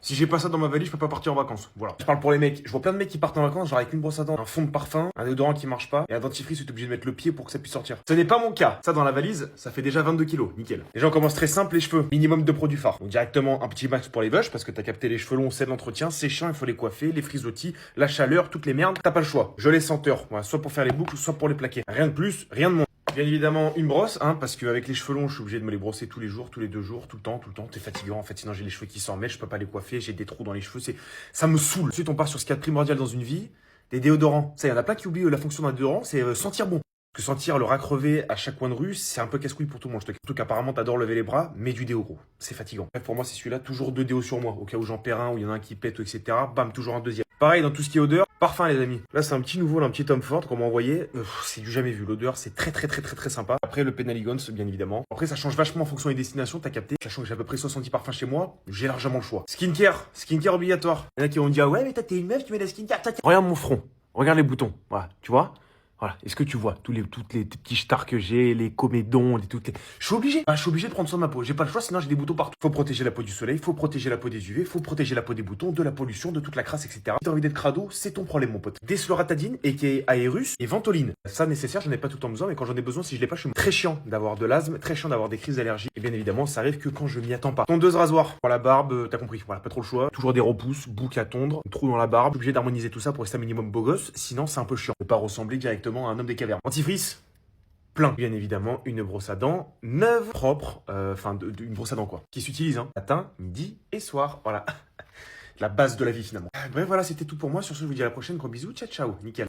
Si j'ai pas ça dans ma valise, je peux pas partir en vacances. Voilà. Je parle pour les mecs. Je vois plein de mecs qui partent en vacances, genre avec une brosse à dents, un fond de parfum, un déodorant qui marche pas, et un dentifrice où t'es obligé de mettre le pied pour que ça puisse sortir. Ce n'est pas mon cas. Ça, dans la valise, ça fait déjà 22 kilos. Nickel. Déjà, on commence très simple, les cheveux. Minimum de produits phares. Donc, directement, un petit max pour les vaches, parce que t'as capté les cheveux longs, c'est de l'entretien, c'est chiant, il faut les coiffer, les frisottis, la chaleur, toutes les merdes. T'as pas le choix. Je les senteur. Voilà, soit pour faire les boucles, soit pour les plaquer. Rien de plus, rien de moins. Bien évidemment, une brosse, hein, parce qu'avec les cheveux longs, je suis obligé de me les brosser tous les jours, tous les 2 jours, tout le temps. T'es fatigant, en fait, sinon j'ai les cheveux qui s'en mêlent, je peux pas les coiffer, j'ai des trous dans les cheveux, ça me saoule. Ensuite, on part sur ce qu'il y a de primordial dans une vie, les déodorants. Ça, il y en a plein qui oublient la fonction d'un déodorant, c'est sentir bon. Parce que sentir le rat crevé à chaque coin de rue, c'est un peu casse-couille pour tout le monde. Surtout qu'apparemment, t'adores lever les bras, mais du déo, gros. C'est fatigant. Bref, pour moi, c'est celui-là, toujours 2 déos sur moi. Au cas où j'en perds un, où il y en a un qui pète, etc. Bam, toujours un deuxième. Pareil, dans tout ce qui est odeur, parfum, les amis. Là, c'est un petit nouveau, là, un petit Tom Ford qu'on m'a envoyé. C'est du jamais vu. L'odeur, c'est très sympa. Après, le Penaligons, bien évidemment. Après, ça change vachement en fonction des destinations, t'as capté. Sachant que j'ai à peu près 70 parfums chez moi, j'ai largement le choix. Skincare obligatoire. Il y en a qui vont me dire, ouais, mais toi, t'es une meuf, tu mets de la skincare. Regarde mon front. Regarde les boutons. Voilà, tu vois? Voilà. Est-ce que tu vois toutes les petits stars que j'ai, les comédons, Je suis obligé. Je suis obligé de prendre soin de ma peau. J'ai pas le choix, sinon j'ai des boutons partout. Faut protéger la peau du soleil, faut protéger la peau des UV, faut protéger la peau des boutons, de la pollution, de toute la crasse, etc. Si t'as envie d'être crado, c'est ton problème, mon pote. Desloratadine, et Aérus et Ventoline. Ça nécessaire, j'en ai pas tout le temps besoin, mais quand j'en ai besoin, si je l'ai pas, je suis très chiant d'avoir de l'asthme, très chiant d'avoir des crises d'allergie. Et bien évidemment, ça arrive que quand je m'y attends pas. Tondeuse rasoir. Pour la barbe, t'as compris. Voilà, pas trop le choix. Toujours des repousses, boucles à tondre, trous dans la barbe. Je suis obligé d'harmoniser tout ça pour rester un minimum beau gosse, sinon c'est un peu chiant. Ne pas ressembler directement à un homme des cavernes. Dentifrice, plein. Bien évidemment, une brosse à dents neuve, propre, une brosse à dents quoi, qui s'utilise matin, midi et soir. Voilà, la base de la vie finalement. Bref, voilà, c'était tout pour moi. Sur ce, je vous dis à la prochaine. Gros bisous, ciao, ciao, nickel.